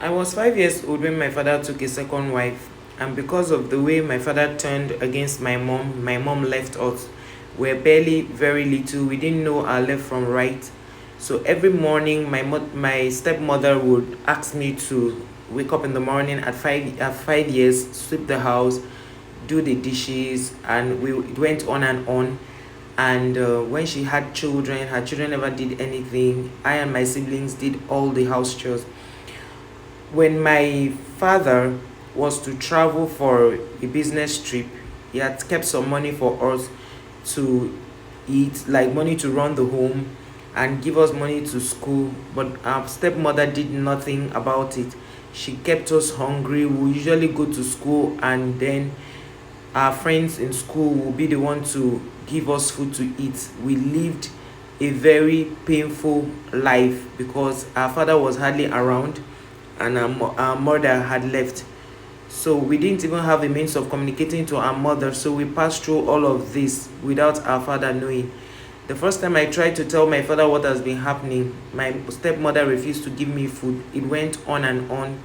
I was 5 years old when my father took a second wife, and because of the way my father turned against my mom left us. We're barely very little. We didn't know our left from right. So every morning, my stepmother would ask me to wake up in the morning at 5 years, sweep the house, do the dishes, and it went on and on. And when she had children, her children never did anything. I and my siblings did all the house chores. When my father was to travel for a business trip, he had kept some money for us to eat, like money to run the home and give us money to school. But our stepmother did nothing about it. She kept us hungry. We usually go to school, and then our friends in school will be the one to give us food to eat. We lived a very painful life because our father was hardly around, and our mother had left. So we didn't even have a means of communicating to our mother. So we passed through all of this without our father knowing. The first time I tried to tell my father what has been happening, my stepmother refused to give me food. It went on and on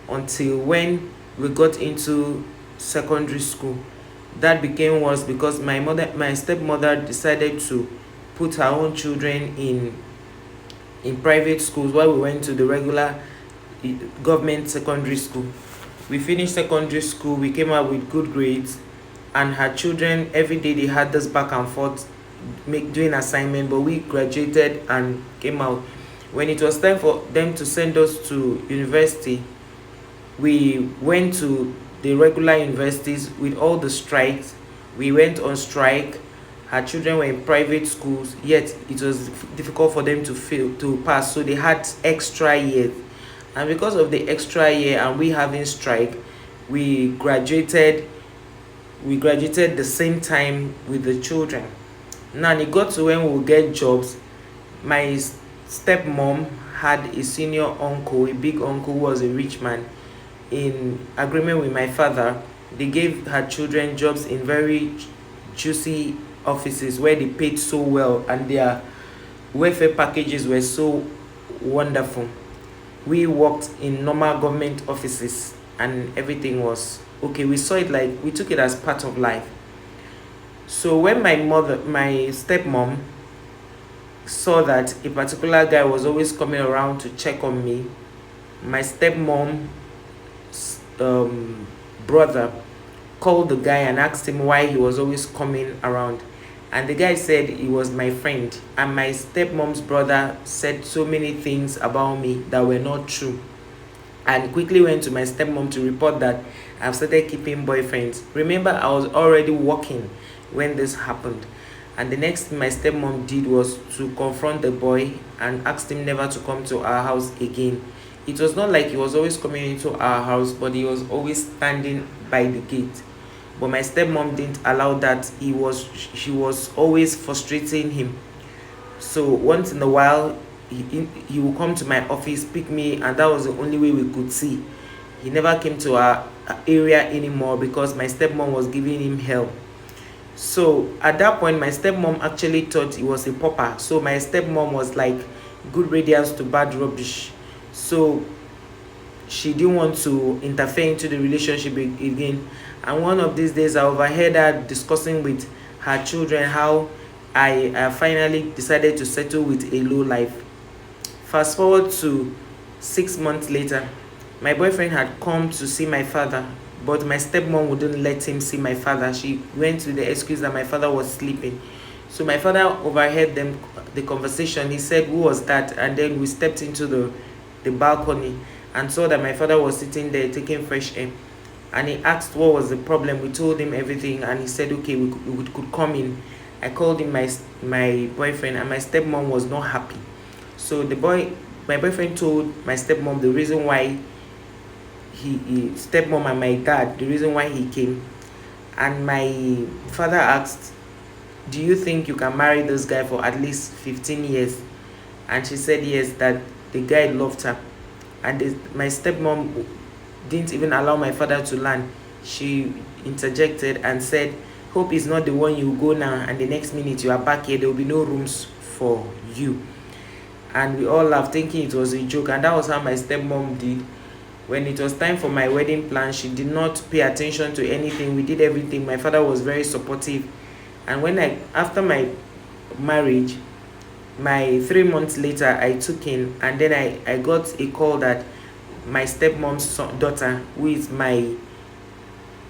until when we got into secondary school. That became worse because my stepmother decided to put her own children in private schools while we went to the regular government secondary school. We finished secondary school, we came out with good grades, and her children every day they had this back and forth doing assignment, but we graduated and came out. When it was time for them to send us to university, we went to the regular universities with all the strikes. We went on strike. Her children were in private schools, yet it was difficult for them to pass, so they had extra years. And because of the extra year and we having strike, we graduated the same time with the children. Now it got to when we would get jobs. My stepmom had a senior uncle, a big uncle who was a rich man. In agreement with my father, they gave her children jobs in very juicy offices where they paid so well and their welfare packages were so wonderful. We worked in normal government offices and everything was okay. We saw it, like we took it as part of life. So when my stepmom saw that a particular guy was always coming around to check on me, my stepmom's brother called the guy and asked him why he was always coming around. And the guy said he was my friend. And my stepmom's brother said so many things about me that were not true. And quickly went to my stepmom to report that I've started keeping boyfriends. Remember, I was already working when this happened. And the next thing my stepmom did was to confront the boy and asked him never to come to our house again. It was not like he was always coming into our house, but he was always standing by the gate. But my stepmom didn't allow that. She was always frustrating him. So once in a while, he would come to my office, pick me, and that was the only way we could see. He never came to our area anymore because my stepmom was giving him hell. So at that point, my stepmom actually thought he was a pauper. So my stepmom was like good radiance to bad rubbish. So she didn't want to interfere into the relationship again. And one of these days, I overheard her discussing with her children how I finally decided to settle with a low life. Fast forward to 6 months later, my boyfriend had come to see my father, but my stepmom wouldn't let him see my father. She went with the excuse that my father was sleeping. So my father overheard the conversation. He said, "Who was that?" And then we stepped into the balcony and saw that my father was sitting there taking fresh air. And he asked what was the problem. We told him everything, and he said, "Okay, we could come in." I called him my boyfriend, and my stepmom was not happy. So my boyfriend told my stepmom the reason why stepmom and my dad, the reason why he came. And my father asked, "Do you think you can marry this guy for at least 15 years?" And she said yes, that the guy loved her. And my stepmom didn't even allow my father to land. She interjected and said, "Hope is not the one you go now, and the next minute you are back here, there will be no rooms for you." And we all laughed, thinking it was a joke. And that was how my stepmom did. When it was time for my wedding plan, she did not pay attention to anything. We did everything. My father was very supportive. And after my marriage, my 3 months later, I took in, and then I got a call that my stepmom's daughter, who is my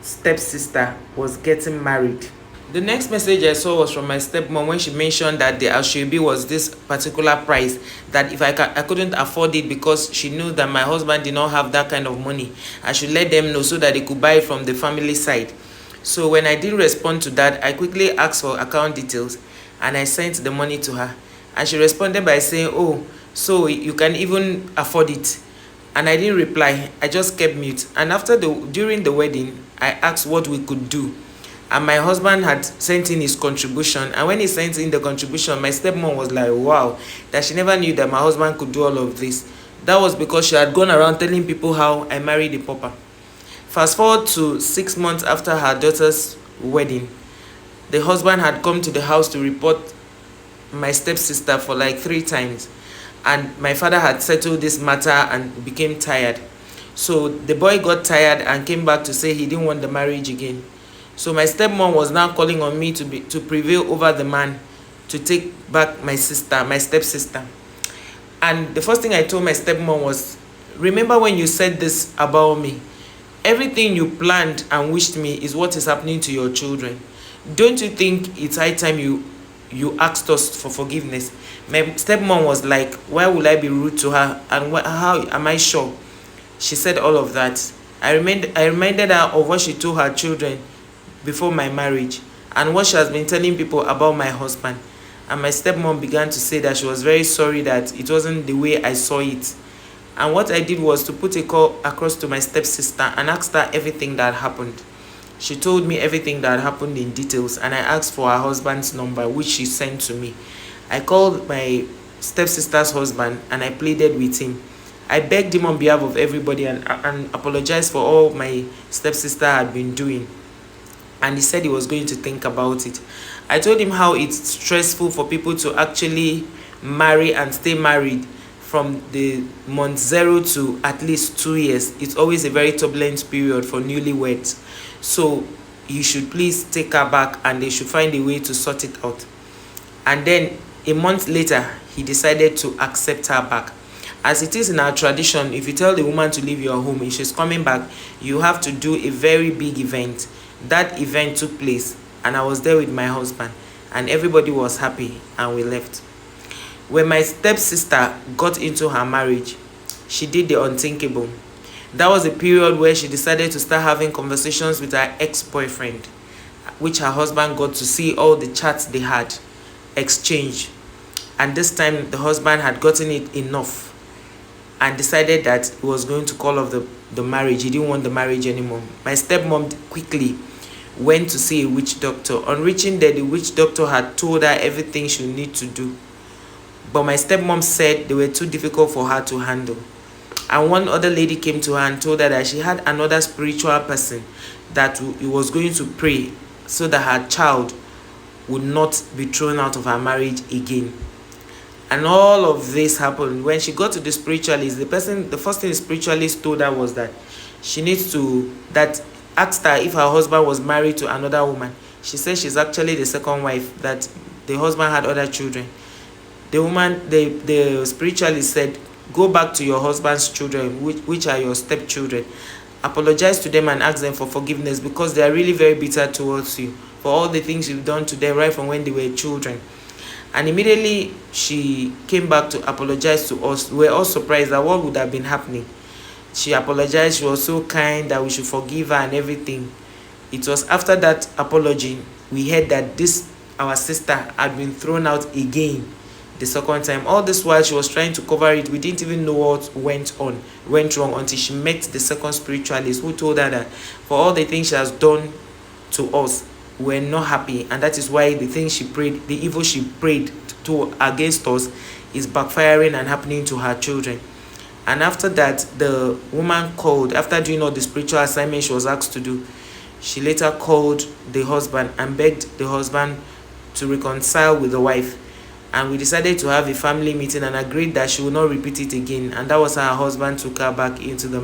stepsister, was getting married. The next message I saw was from my stepmom, when she mentioned that the Ashwebi was this particular price, that if I couldn't afford it because she knew that my husband did not have that kind of money, I should let them know so that they could buy it from the family side. So when I didn't respond to that, I quickly asked for account details and I sent the money to her. And she responded by saying, "Oh, so you can even afford it." And I didn't reply. I just kept mute. And during the wedding, I asked what we could do. And my husband had sent in his contribution. And when he sent in the contribution, my stepmom was like, wow, that she never knew that my husband could do all of this. That was because she had gone around telling people how I married a pauper. Fast forward to 6 months after her daughter's wedding, the husband had come to the house to report my stepsister for like 3 times. And my father had settled this matter and became tired. So the boy got tired and came back to say he didn't want the marriage again. So my stepmom was now calling on me to prevail over the man to take back my stepsister. And the first thing I told my stepmom was, remember when you said this about me? Everything you planned and wished me is what is happening to your children. Don't you think it's high time you asked us for forgiveness? My stepmom was like, why would I be rude to her? And how am I sure? She said all of that. I reminded her of what she told her children before my marriage and what she has been telling people about my husband. And my stepmom began to say that she was very sorry that it wasn't the way I saw it. And what I did was to put a call across to my stepsister and asked her everything that happened. She told me everything that happened in details, and I asked for her husband's number, which she sent to me. I called my stepsister's husband and I pleaded with him. I begged him on behalf of everybody and apologized for all my stepsister had been doing. And he said he was going to think about it. I told him how it's stressful for people to actually marry and stay married from the month 0 to at least 2 years. It's always a very turbulent period for newlyweds. So you should please take her back and they should find a way to sort it out. And then a month later, he decided to accept her back. As it is in our tradition, if you tell the woman to leave your home, if she's coming back, you have to do a very big event. That event took place and I was there with my husband and everybody was happy and we left. When my stepsister got into her marriage, she did the unthinkable. That was a period where she decided to start having conversations with her ex-boyfriend, which her husband got to see all the chats they had exchanged. And this time the husband had gotten it enough and decided that he was going to call off the marriage. He didn't want the marriage anymore. My stepmom quickly went to see a witch doctor. On reaching there, the witch doctor had told her everything she would need to do. But my stepmom said they were too difficult for her to handle. And one other lady came to her and told her that she had another spiritual person that he was going to pray so that her child would not be thrown out of her marriage again. And all of this happened. When she got to the spiritualist, the first thing the spiritualist told her was that she needs to, that asked her if her husband was married to another woman. She said she's actually the second wife, that the husband had other children. The spiritualist said, go back to your husband's children, which are your stepchildren. Apologize to them and ask them for forgiveness because they are really very bitter towards you for all the things you've done to them right from when they were children. And immediately she came back to apologize to us. We were all surprised that what would have been happening. She apologized. She was so kind that we should forgive her and everything. It was after that apology we heard that our sister had been thrown out again the second time. All this while she was trying to cover it. We didn't even know what went wrong until she met the second spiritualist who told her that for all the things she has done to us, we're not happy, and that is why the thing she prayed, the evil she prayed to against us, is backfiring and happening to her children. And after that, the woman called, after doing all the spiritual assignment she was asked to do, she later called the husband and begged the husband to reconcile with the wife. And we decided to have a family meeting and agreed that she would not repeat it again. And that was how her husband took her back into the